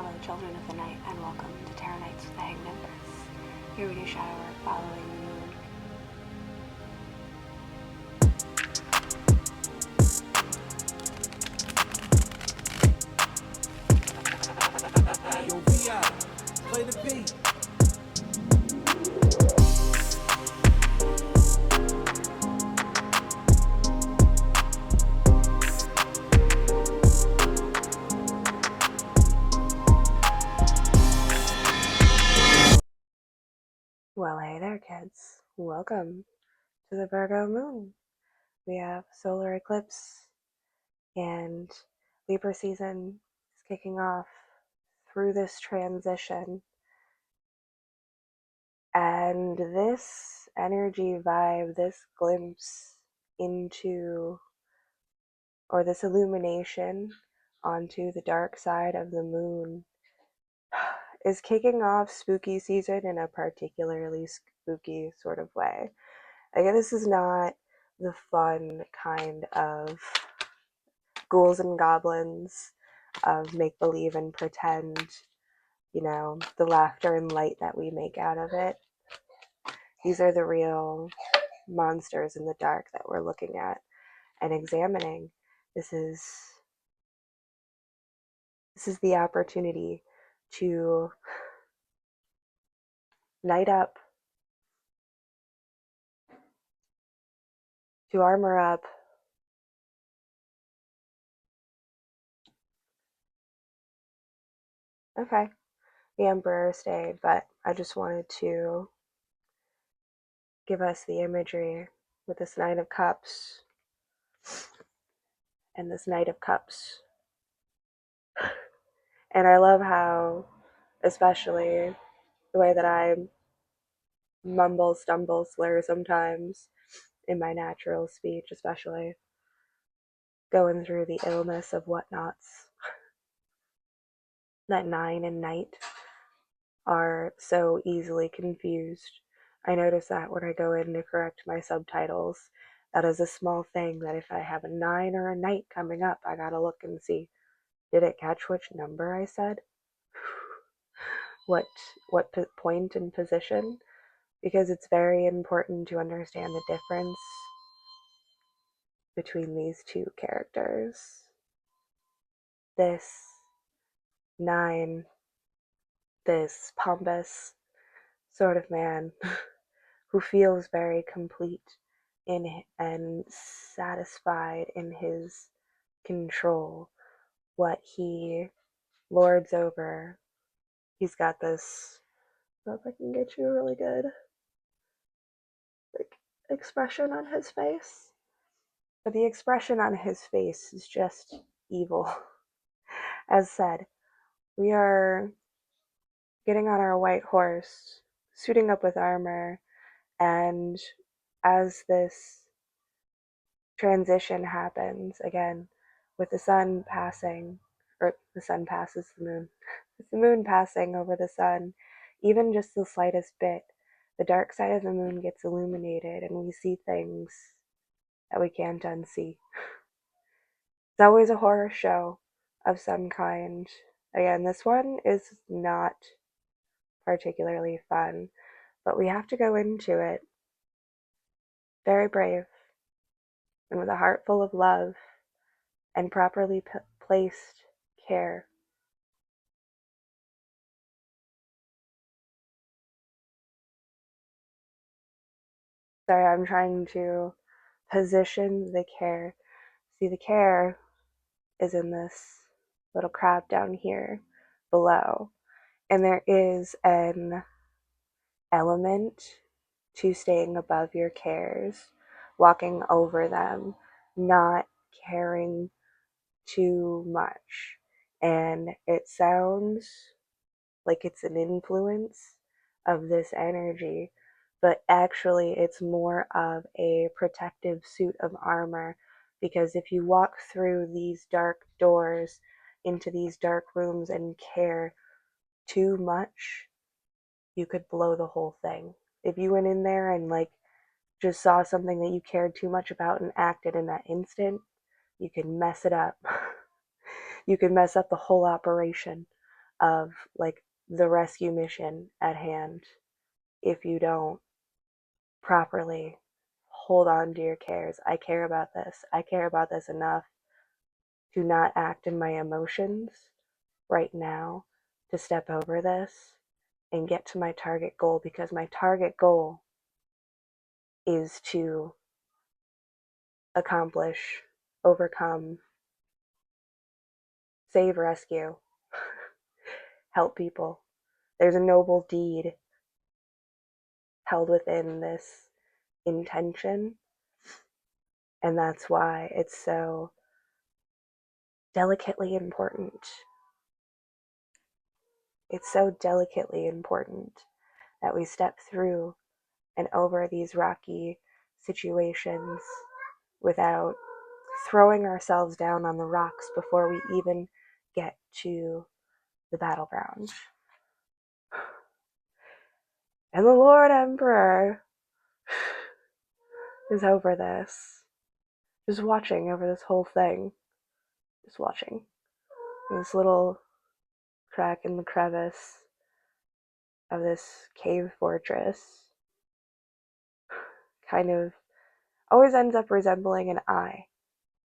Hello, children of the night, and welcome to Tarot Nights with the Hanged Empress. Here we do shadow work following the moon. Yo, VI, play the beat. Well, hey there, kids. Welcome to the Virgo moon. We have solar eclipse and Libra season is kicking off through this transition. And this energy vibe, this glimpse into, or this illumination onto the dark side of the moon is kicking off spooky season in a particularly spooky sort of way. Again, this is not the fun kind of ghouls and goblins of make believe and pretend, the laughter and light that we make out of it. These are the real monsters in the dark that we're looking at and examining. This is the opportunity to night up, to armor up, okay, the Emperor stayed, but I just wanted to give us the imagery with this Nine of Cups and this Knight of Cups. And I love how, especially the way that I mumble, stumble, slur sometimes in my natural speech, especially going through the illness of whatnots, that nine and night are so easily confused. I notice that when I go in to correct my subtitles, that is a small thing that if I have a 9 or a night coming up, I gotta look and see, did it catch which number I said? What point and position? Because it's very important to understand the difference between these two characters. This 9, this pompous sort of man who feels very complete and satisfied in his control, what he lords over. He's got this, I hope I can get you a really good expression on his face. But the expression on his face is just evil. As said, we are getting on our white horse, suiting up with armor, and as this transition happens, again, with the sun passing, or the sun passes the moon, with the moon passing over the sun, even just the slightest bit, the dark side of the moon gets illuminated and we see things that we can't unsee. It's always a horror show of some kind. Again, this one is not particularly fun, but we have to go into it very brave and with a heart full of love and properly placed care. Sorry, I'm trying to position the care. See, the care is in this little crab down here below, and there is an element to staying above your cares, walking over them, not caring too much. And it sounds like it's an influence of this energy, but actually it's more of a protective suit of armor, because if you walk through these dark doors into these dark rooms and care too much, you could blow the whole thing. If you went in there and just saw something that you cared too much about and acted in that instant, you could mess it up. You could mess up the whole operation of like the rescue mission at hand if you don't properly hold on to your cares. I care about this. I care about this enough to not act in my emotions right now, to step over this and get to my target goal, because my target goal is to accomplish, overcome, save, rescue, help people. There's a noble deed held within this intention, and that's why it's so delicately important. It's so delicately important that we step through and over these rocky situations without throwing ourselves down on the rocks before we even get to the battleground. And the Lord Emperor is over this, just watching over this whole thing, just watching this little crack in the crevice of this cave fortress. Kind of always ends up resembling an eye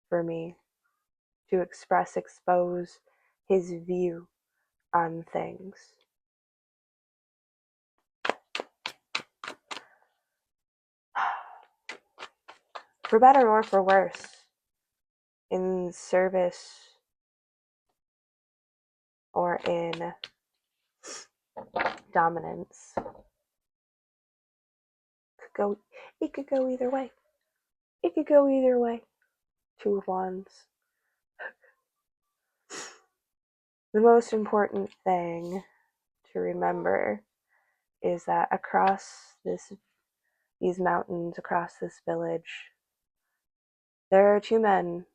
for me, to express, expose his view on things. For better or for worse, in service or in dominance. It could go either way. It could go either way. Two of Wands. The most important thing to remember is that across these mountains, across this village, there are two men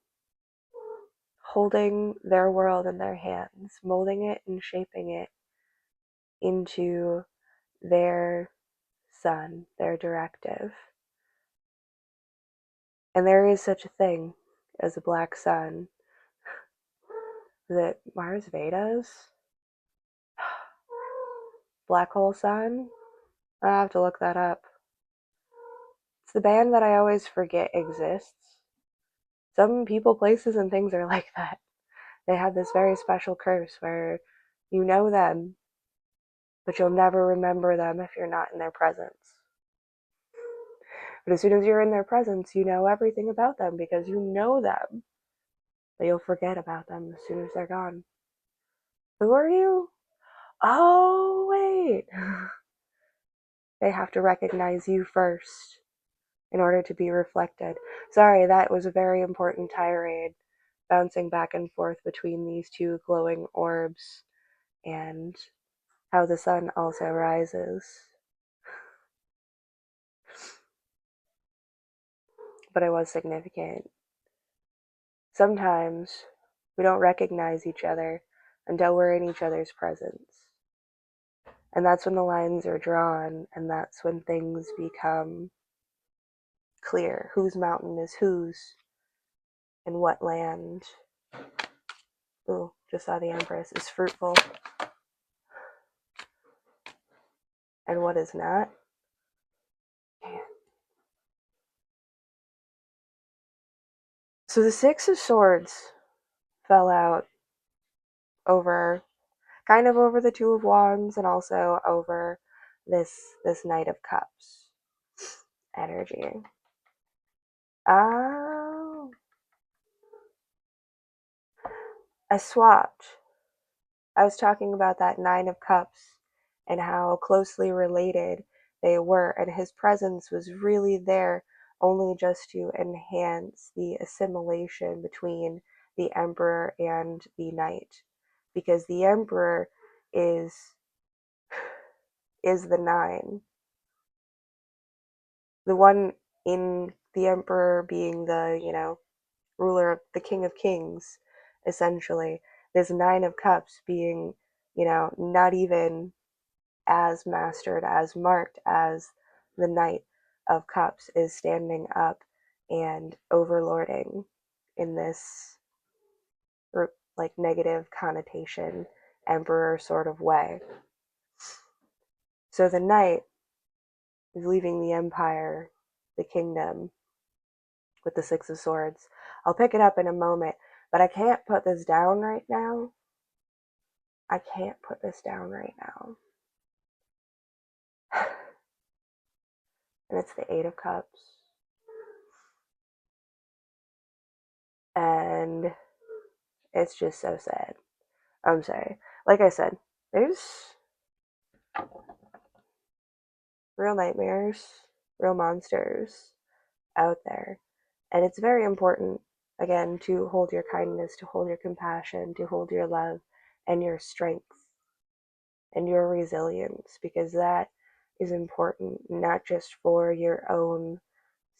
holding their world in their hands, molding it and shaping it into their sun, their directive. And there is such a thing as a black sun. Is it Mars Vedas? Black hole sun? I have to look that up. It's the band that I always forget exists. Some people, places, and things are like that. They have this very special curse where you know them, but you'll never remember them if you're not in their presence. But as soon as you're in their presence, you know everything about them because you know them. But you'll forget about them as soon as they're gone. Who are you? Oh, wait. They have to recognize you first in order to be reflected. Sorry, that was a very important tirade, bouncing back and forth between these two glowing orbs and how the sun also rises. But it was significant. Sometimes we don't recognize each other until we're in each other's presence. And that's when the lines are drawn, and that's when things become clear. Whose mountain is whose, and what land. Ooh, just saw the Empress is fruitful, and what is not. So the Six of Swords fell out over, kind of over the Two of Wands, and also over this Knight of Cups energy. Oh, I swapped. I was talking about that Nine of Cups and how closely related they were, and his presence was really there only just to enhance the assimilation between the Emperor and the Knight, because the Emperor is the nine. The one in the Emperor being the, ruler of the King of Kings, essentially. This Nine of Cups being, not even as mastered, as marked as the Knight of Cups, is standing up and overlording in this like negative connotation emperor sort of way. So the knight is leaving the empire, the kingdom, with the Six of Swords. I'll pick it up in a moment, but I can't put this down right now. I can't put this down right now. And it's the Eight of Cups. And it's just so sad. I'm sorry. Like I said, there's real nightmares, real monsters out there. And it's very important, again, to hold your kindness, to hold your compassion, to hold your love and your strength and your resilience, because that is important, not just for your own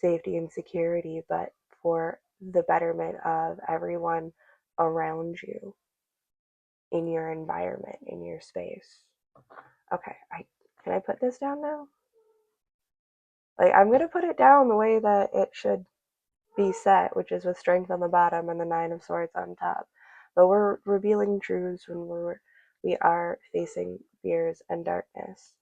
safety and security, but for the betterment of everyone around you in your environment, in your space. Okay, can I put this down now? Like, I'm gonna put it down the way that it should be set, which is with strength on the bottom and the Nine of Swords on top. But we're revealing truths when we are facing fears and darkness.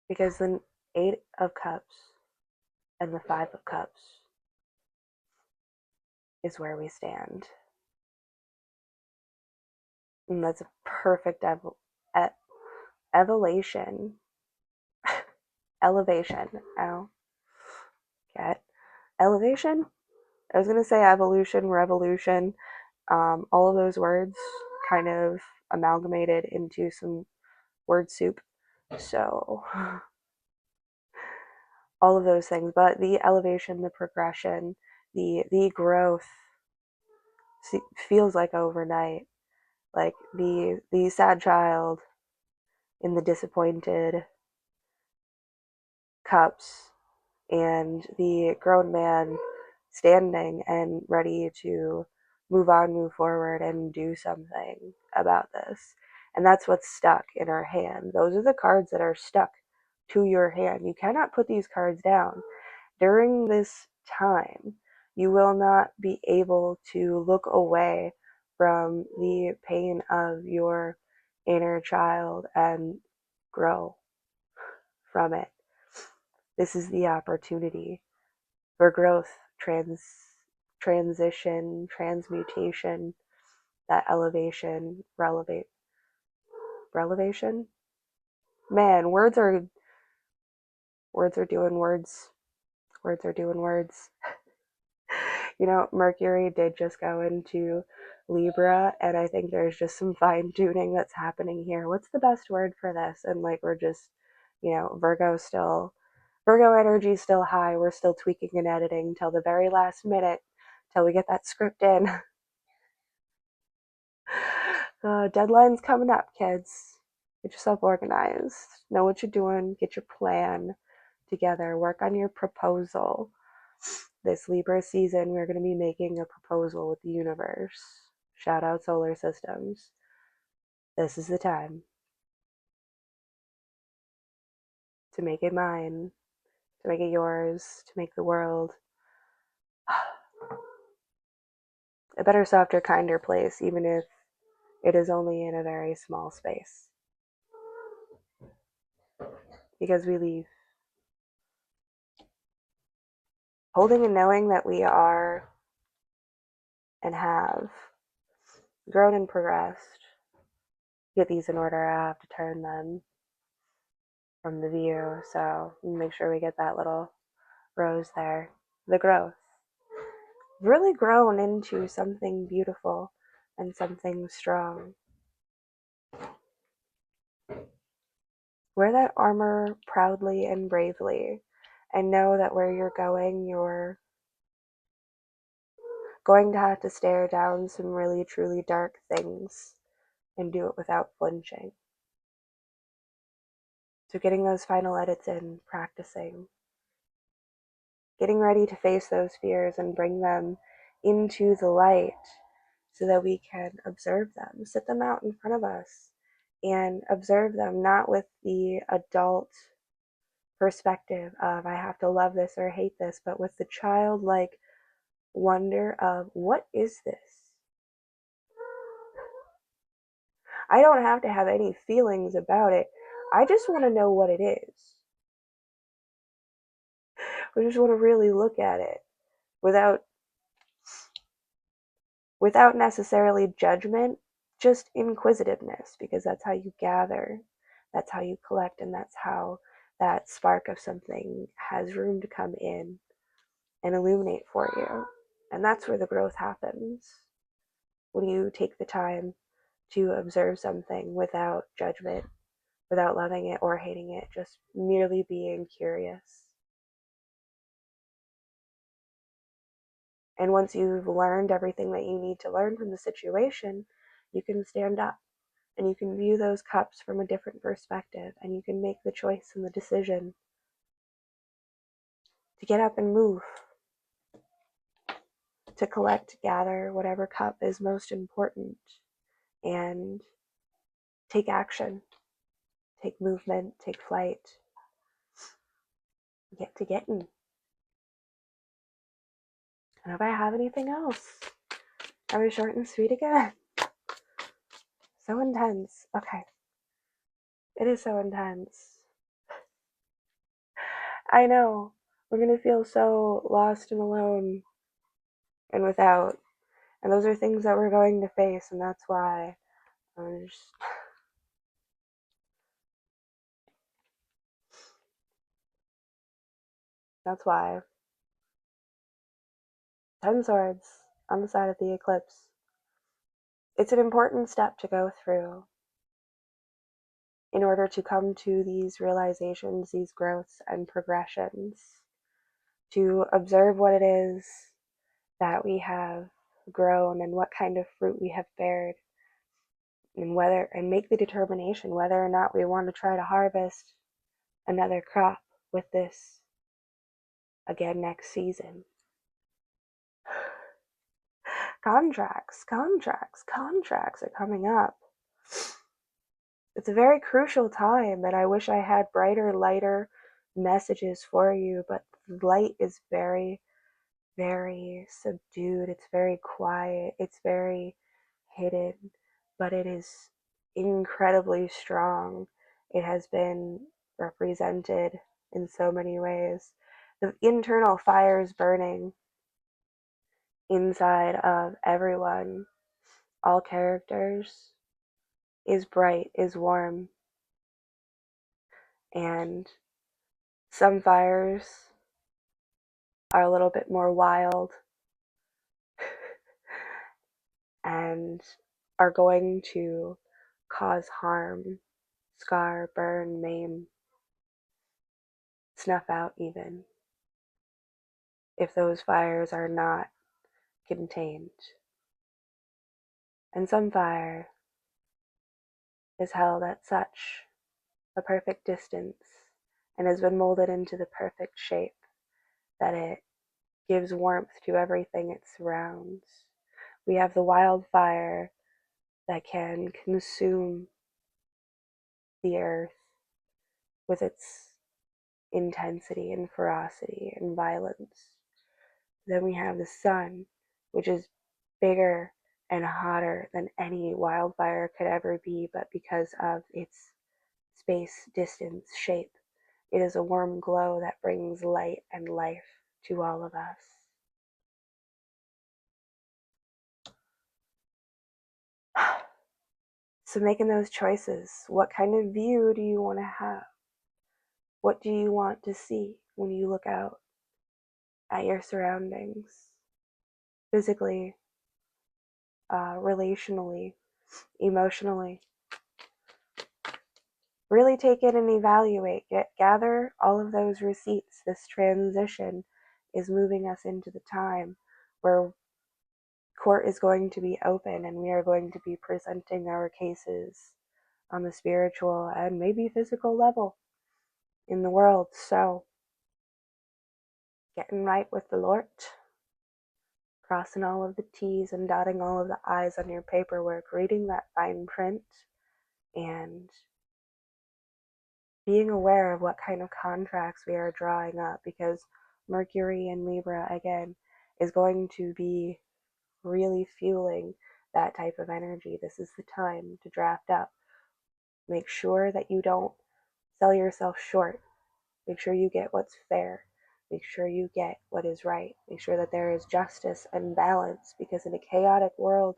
Because the Eight of Cups and the Five of Cups is where we stand. And that's a perfect evolution. Elevation. Oh, get elevation? I was going to say evolution, revolution. All of those words kind of amalgamated into some word soup. So, all of those things. But the elevation, the progression, the growth feels like overnight. Like the sad child in the disappointed cups and the grown man standing and ready to move on, move forward, and do something about this. And that's what's stuck in our hand. Those are the cards that are stuck to your hand. You cannot put these cards down. During this time, you will not be able to look away from the pain of your inner child and grow from it. This is the opportunity for growth, transition, transmutation, that elevation, relevation. Man, words are doing words. Words are doing words. You know, Mercury did just go into Libra, and I think there's just some fine tuning that's happening here. What's the best word for this? And like, we're just, Virgo energy is still high. We're still tweaking and editing till the very last minute, till we get that script in. Deadline's coming up, kids. Get yourself organized. Know what you're doing. Get your plan together. Work on your proposal. This Libra season, we're going to be making a proposal with the universe. Shout out solar systems. This is the time to make it mine, to make it yours, to make the world a better, softer, kinder place, even if it is only in a very small space. Because we leave holding and knowing that we are and have grown and progressed. Get these in order. I have to turn them from the view, so make sure we get that little rose there. The growth. Really grown into something beautiful and something strong. Wear that armor proudly and bravely, and know that where you're going to have to stare down some really truly dark things and do it without flinching. So getting those final edits in, practicing, getting ready to face those fears and bring them into the light so that we can observe them, sit them out in front of us and observe them, not with the adult perspective of I have to love this or hate this, but with the childlike wonder of what is this? I don't have to have any feelings about it. I just want to know what it is. I just want to really look at it without necessarily judgment, just inquisitiveness, because that's how you gather, that's how you collect, and that's how that spark of something has room to come in and illuminate for you. And that's where the growth happens, when you take the time to observe something without judgment, without loving it or hating it, just merely being curious. And once you've learned everything that you need to learn from the situation, you can stand up and you can view those cups from a different perspective, and you can make the choice and the decision to get up and move, to collect, gather whatever cup is most important, and take action, take movement, take flight, get to getting. And if I have anything else, I was short and sweet again. So intense. Okay. It is so intense. I know. We're going to feel so lost and alone and without. And those are things that we're going to face, and that's why I'm just. That's why. 10 swords on the side of the eclipse. It's an important step to go through in order to come to these realizations, these growths and progressions, to observe what it is that we have grown and what kind of fruit we have bared, and make the determination whether or not we want to try to harvest another crop with this again next season. Contracts are coming up. It's a very crucial time, and I wish I had brighter, lighter messages for you, but the light is very, very subdued. It's very quiet. It's very hidden, but it is incredibly strong. It has been represented in so many ways. The internal fires burning inside of everyone, all characters, is bright, is warm, and some fires are a little bit more wild and are going to cause harm, scar, burn, maim, snuff out even, if those fires are not contained. And some fire is held at such a perfect distance and has been molded into the perfect shape that it gives warmth to everything it surrounds. We have the wildfire that can consume the earth with its intensity and ferocity and violence. Then we have the sun, which is bigger and hotter than any wildfire could ever be, but because of its space, distance, shape, it is a warm glow that brings light and life to all of us. So making those choices, what kind of view do you want to have? What do you want to see when you look out at your surroundings? Physically, relationally, emotionally. Really take it and evaluate. Gather all of those receipts. This transition is moving us into the time where court is going to be open and we are going to be presenting our cases on the spiritual and maybe physical level in the world. So, getting right with the Lord, crossing all of the T's and dotting all of the I's on your paperwork, reading that fine print, and being aware of what kind of contracts we are drawing up, because Mercury in Libra, again, is going to be really fueling that type of energy. This is the time to draft up. Make sure that you don't sell yourself short. Make sure you get what's fair. Make sure you get what is right. Make sure that there is justice and balance, because in a chaotic world,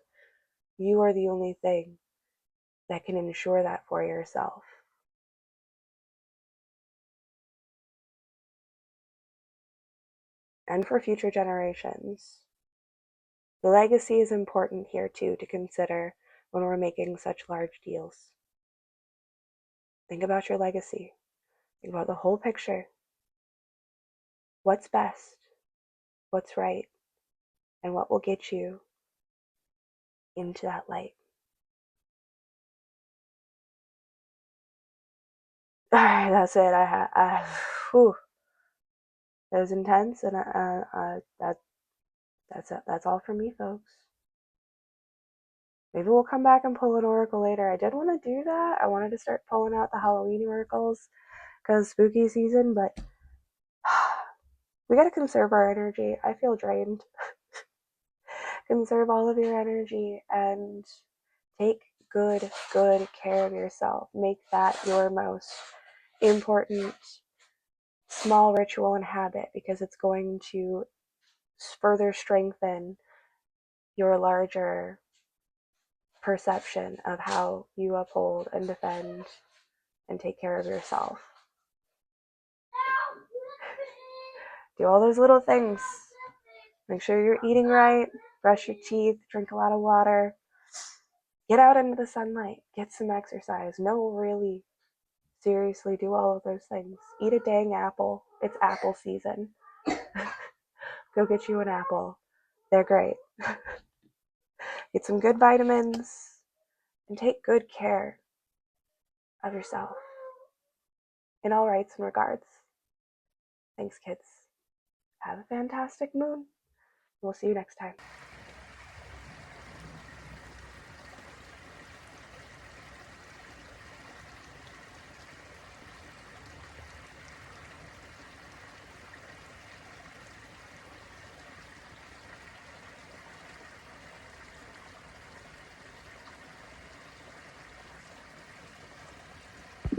you are the only thing that can ensure that for yourself. And for future generations. The legacy is important here too to consider when we're making such large deals. Think about your legacy. Think about the whole picture. What's best? What's right? And what will get you into that light? All right, that's it. Whew, that was intense, and that's all from me, folks. Maybe we'll come back and pull an oracle later. I did want to do that. I wanted to start pulling out the Halloween oracles because spooky season, but we got to conserve our energy. I feel drained. Conserve all of your energy and take good care of yourself. Make that your most important small ritual and habit, because it's going to further strengthen your larger perception of how you uphold and defend and take care of yourself. Do all those little things. Make sure you're eating right, brush your teeth, drink a lot of water, get out into the sunlight, get some exercise. No, really, seriously, do all of those things. Eat a dang apple. It's apple season. Go get you an apple. They're great. Get some good vitamins and take good care of yourself in all rights and regards. Thanks, kids. Have a fantastic moon. We'll see you next time.